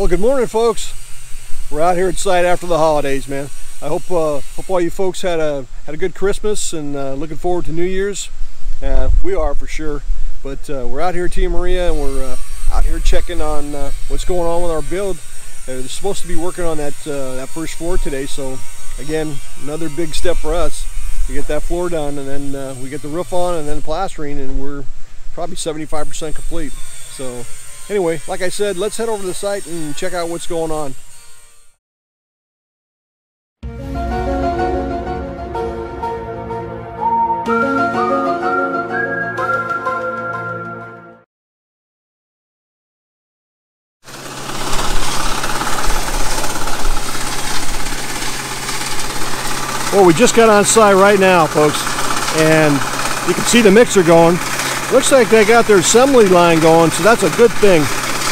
Well, good morning, folks. We're out here at site after the holidays, man. I hope all you folks had a good Christmas and looking forward to New Year's. We are for sure. But we're out here at Tia Maria, and we're out here checking on what's going on with our build. They're supposed to be working on that first floor today, so again, another big step for us to get that floor done, and then we get the roof on and then plastering, and we're probably 75% complete. So anyway, like I said, let's head over to the site and check out what's going on. Well, we just got on site right now, folks, and you can see the mixer going. Looks like they got their assembly line going, so that's a good thing.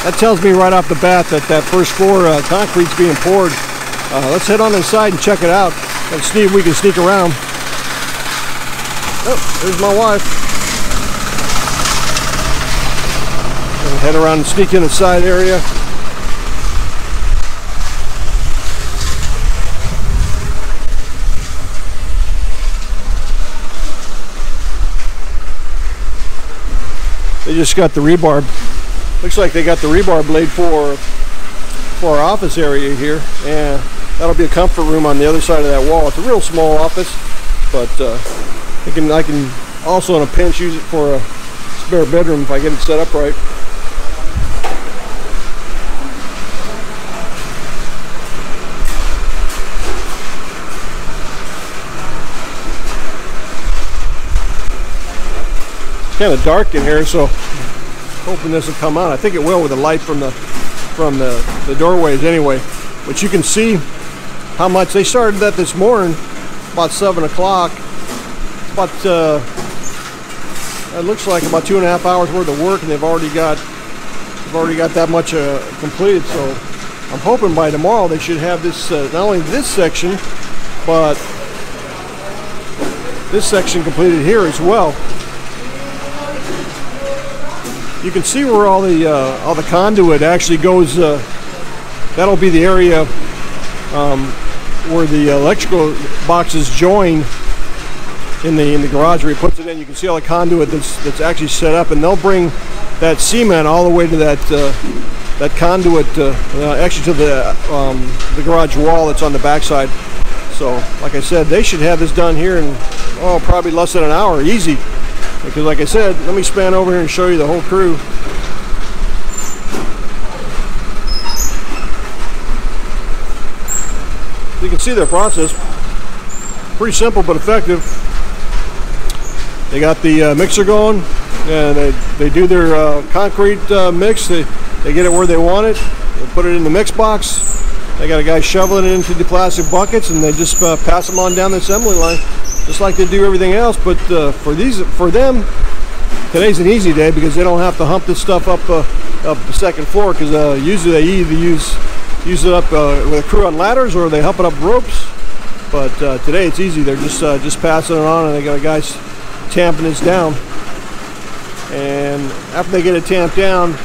That tells me right off the bat that that first floor concrete's being poured. Let's head on inside and check it out. Let's see if we can sneak around. Oh, there's my wife. Gonna head around and sneak in the side area. They just got the rebar. Looks like they got the rebar blade for our office area here, and that'll be a comfort room on the other side of that wall. It's a real small office, but I can also in a pinch use it for a spare bedroom if I get it set up right. Kind of dark in here, so hoping this will come on. I think it will with the light from the doorways anyway. But you can see how much they started that this morning, about 7 o'clock. But it looks like about 2.5 hours worth of work, and they've already got that much completed. So I'm hoping by tomorrow they should have this not only this section, but this section completed here as well. You can see where all the conduit actually goes. That'll be the area where the electrical boxes join in the garage where he puts it in. You can see all the conduit that's actually set up, and they'll bring that cement all the way to that conduit, actually to the garage wall that's on the backside. So, like I said, they should have this done here in probably less than an hour, easy. Because like I said, let me span over here and show you the whole crew. You can see their process. Pretty simple but effective. They got the mixer going, and they do their concrete mix. They get it where they want it. They put it in the mix box. They got a guy shoveling it into the plastic buckets, and they just pass them on down the assembly line, just like they do everything else. But for them, today's an easy day because they don't have to hump this stuff up the second floor. Because usually they either use it up with a crew on ladders, or they hump it up ropes. But today it's easy. They're just passing it on, and they got a guy tamping this down. And after they get it tamped down,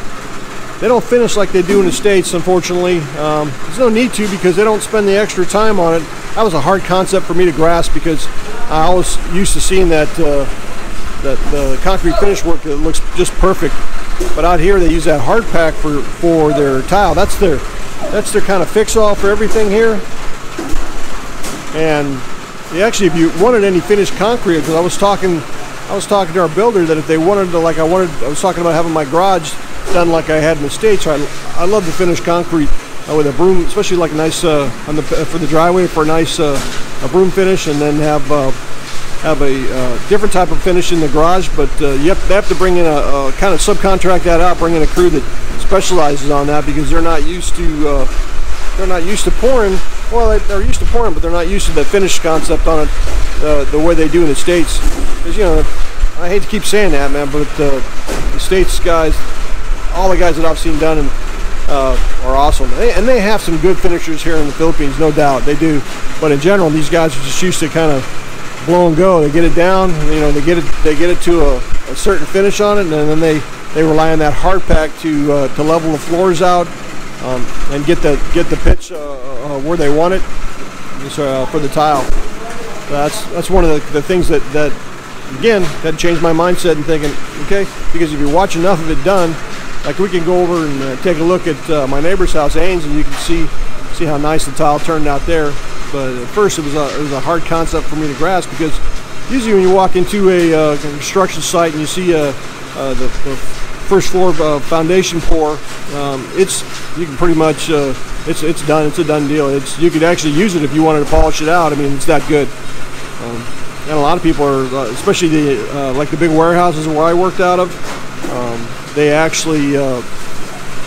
they don't finish like they do in the States, unfortunately. There's no need to, because they don't spend the extra time on it. That was a hard concept for me to grasp, because I was used to seeing that the concrete finish work that looks just perfect. But out here they use that hard pack for their tile. That's their kind of fix-all for everything here. And actually, if you wanted any finished concrete, because I was talking to our builder that if they wanted to, I was talking about having my garage done like I had in the States. I love the finished concrete with a broom, especially like a nice for the driveway, for a nice a broom finish, and then have a different type of finish in the garage. But they have to bring in a kind of subcontract that out, bring in a crew that specializes on that, because they're not used to pouring. Well, they're used to pouring, but they're not used to the finish concept on it the way they do in the States. Because, you know, I hate to keep saying that, man, but the States guys, all the guys that I've seen done are awesome. And they have some good finishers here in the Philippines, no doubt, they do. But in general, these guys are just used to kind of blow and go. They get it down, you know, they get it to a certain finish on it, and then they rely on that hard pack to level the floors out. and get the pitch where they want it for the tile. That's one of the things that again, that changed my mindset and thinking, okay, because if you watch enough of it done, like we can go over and take a look at my neighbor's house, Ains, and you can see how nice the tile turned out there. But at first it was a hard concept for me to grasp, because usually when you walk into a construction site and you see the first floor foundation pour, you can pretty much it's done. It's a done deal. You could actually use it if you wanted to polish it out. I mean, it's that good. And a lot of people are, especially like the big warehouses where I worked out of, they actually will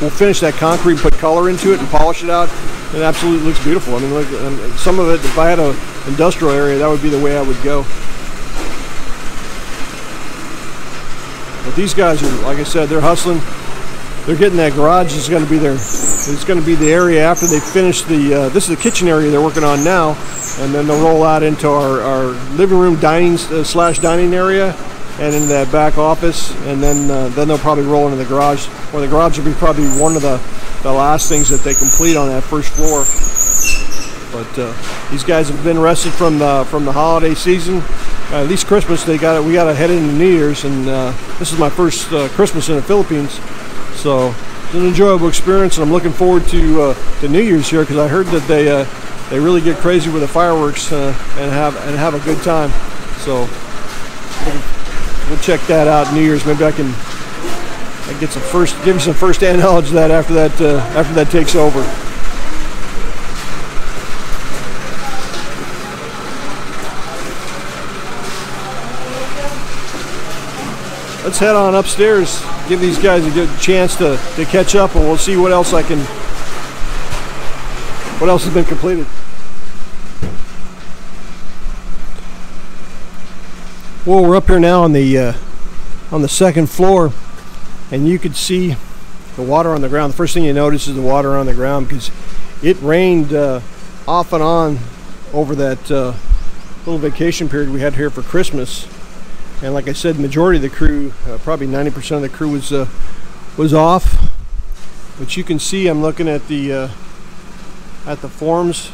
finish that concrete, put color into it, and polish it out. It absolutely looks beautiful. I mean, look, some of it, if I had an industrial area, that would be the way I would go. But these guys are, like I said, they're hustling. They're getting that garage. Is going to be it's going to be the area after they finish the. This is the kitchen area they're working on now, and then they'll roll out into our living room, dining slash dining area, and in that back office, and then they'll probably roll into the garage. Or the garage will be probably one of the last things that they complete on that first floor. But these guys have been rested from the holiday season. At least Christmas, we got to head into New Year's, and this is my first Christmas in the Philippines, so it's an enjoyable experience, and I'm looking forward to New Year's here, because I heard that they really get crazy with the fireworks and have a good time. So we'll check that out New Year's. Maybe I can give you some first-hand knowledge of that after that takes over. Let's head on upstairs, give these guys a good chance to catch up, and we'll see what else has been completed. Well, we're up here now on the second floor, and you could see the water on the ground. The first thing you notice is the water on the ground, because it rained off and on over that little vacation period we had here for Christmas. And like I said, the majority of the crew, probably 90% of the crew was off. But you can see, I'm looking at the forms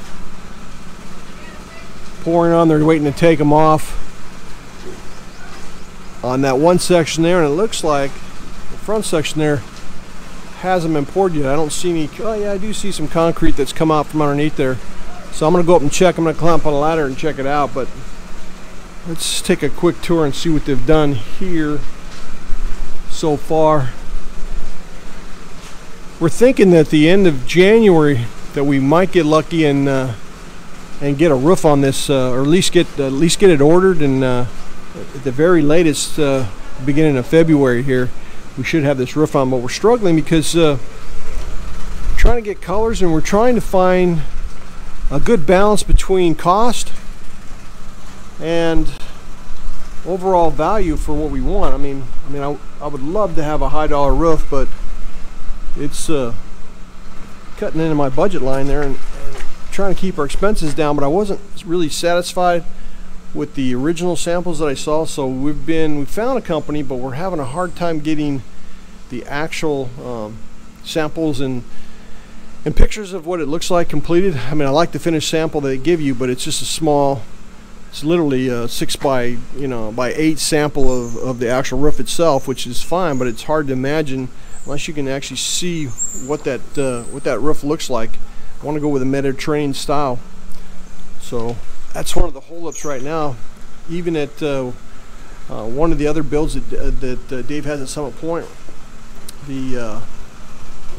pouring on. They're waiting to take them off on that one section there, and it looks like the front section there hasn't been poured yet. I don't see any. Oh yeah, I do see some concrete that's come out from underneath there. So I'm gonna go up and check. I'm gonna climb up on a ladder and check it out. But let's take a quick tour and see what they've done here so far. We're thinking that the end of January that we might get lucky and get a roof on this, or at least get it ordered, and at the very latest beginning of February here we should have this roof on. But we're struggling because we're trying to get colors, and we're trying to find a good balance between cost and overall value for what we want. I mean, I would love to have a high dollar roof, but it's cutting into my budget line there, and trying to keep our expenses down. But I wasn't really satisfied with the original samples that I saw, so we found a company, but we're having a hard time getting the actual samples and pictures of what it looks like completed. I mean, I like the finished sample they give you, but it's just a small. It's literally a 6 by 8 sample of the actual roof itself, which is fine, but it's hard to imagine unless you can actually see what that roof looks like. I want to go with a Mediterranean style, so that's one of the holdups right now. Even at one of the other builds that Dave has at Summit Point, the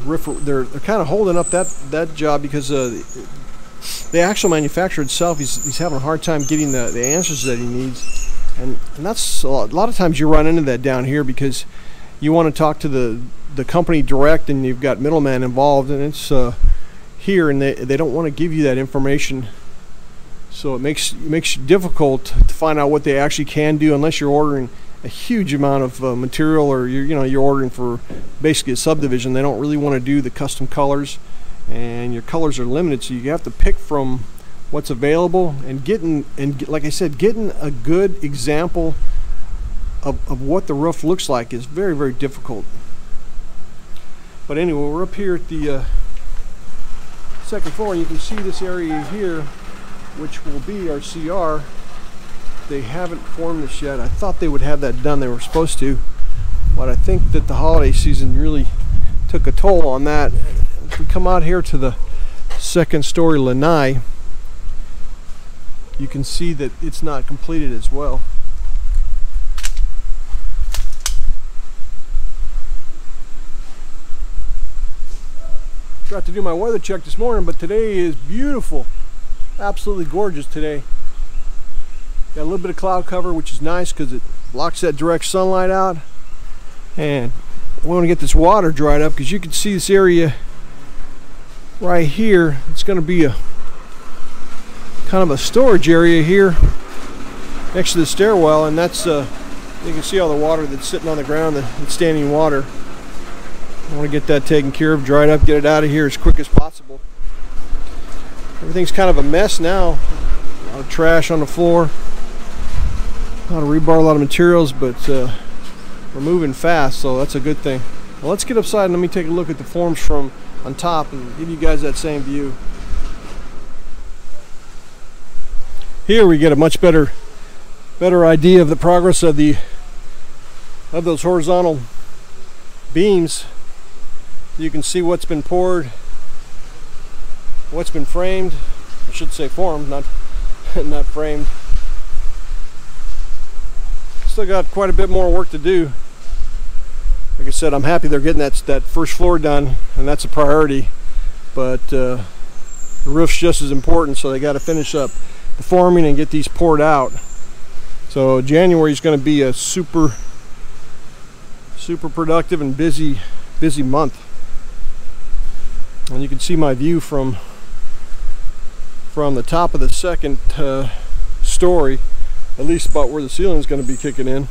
roof, they're kind of holding up that job because the actual manufacturer itself, he's having a hard time getting the answers that he needs, and that's a lot of times you run into that down here, because you want to talk to the company direct, and you've got middleman involved, and it's here, and they don't want to give you that information, so it makes it difficult to find out what they actually can do unless you're ordering a huge amount of material, or you're ordering for basically a subdivision. They don't really want to do the custom colors, and your colors are limited, so you have to pick from what's available, and like I said, getting a good example of what the roof looks like is very, very difficult. But anyway, we're up here at the second floor, and you can see this area here, which will be our CR. They haven't formed this yet. I thought they would have that done. They were supposed to, but I think that the holiday season really took a toll on that. If we come out here to the second story lanai, you can see that it's not completed as well. Got to do my weather check this morning, but today is beautiful, absolutely gorgeous today. Got a little bit of cloud cover, which is nice because it blocks that direct sunlight out. And we want to get this water dried up, because you can see this area right here. It's going to be a kind of a storage area here next to the stairwell, and that's you can see all the water that's sitting on the ground, the standing water. I want to get that taken care of, dried up, get it out of here as quick as possible. Everything's kind of a mess now. A lot of trash on the floor, a lot of rebar, a lot of materials, but we're moving fast, so that's a good thing. Well, let's get upside and let me take a look at the forms from on top and give you guys that same view. Here we get a much better idea of the progress of those horizontal beams. You can see what's been poured, what's been framed. I should say formed, not framed. Still got quite a bit more work to do. Like I said, I'm happy they're getting that first floor done, and that's a priority. But the roof's just as important, so they got to finish up the forming and get these poured out. So January is going to be a super productive and busy month. And you can see my view from the top of the second story, at least about where the ceiling is going to be kicking in.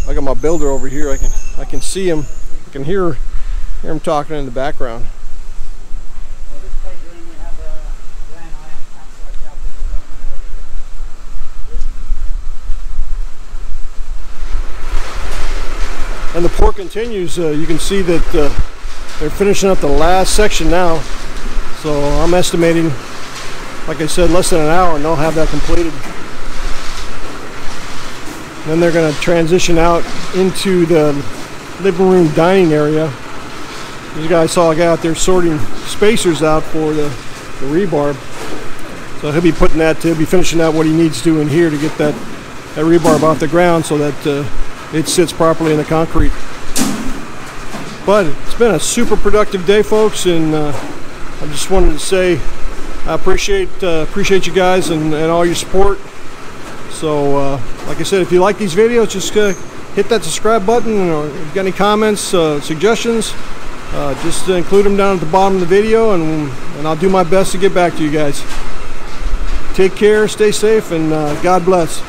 I got my builder over here. I can see him. I can hear him talking in the background. And the pour continues. You can see that they're finishing up the last section now. So I'm estimating, like I said, less than an hour and they'll have that completed. Then they're going to transition out into the living room dining area. You guys saw a guy out there sorting spacers out for the rebarb. So he'll be putting that, he'll be finishing out what he needs to in here to get that rebarb off the ground so that it sits properly in the concrete. But it's been a super productive day, folks, and I just wanted to say I appreciate you guys and all your support. So like I said, if you like these videos, just hit that subscribe button, or if you've got any comments, suggestions, just include them down at the bottom of the video, and I'll do my best to get back to you guys. Take care, stay safe, and God bless.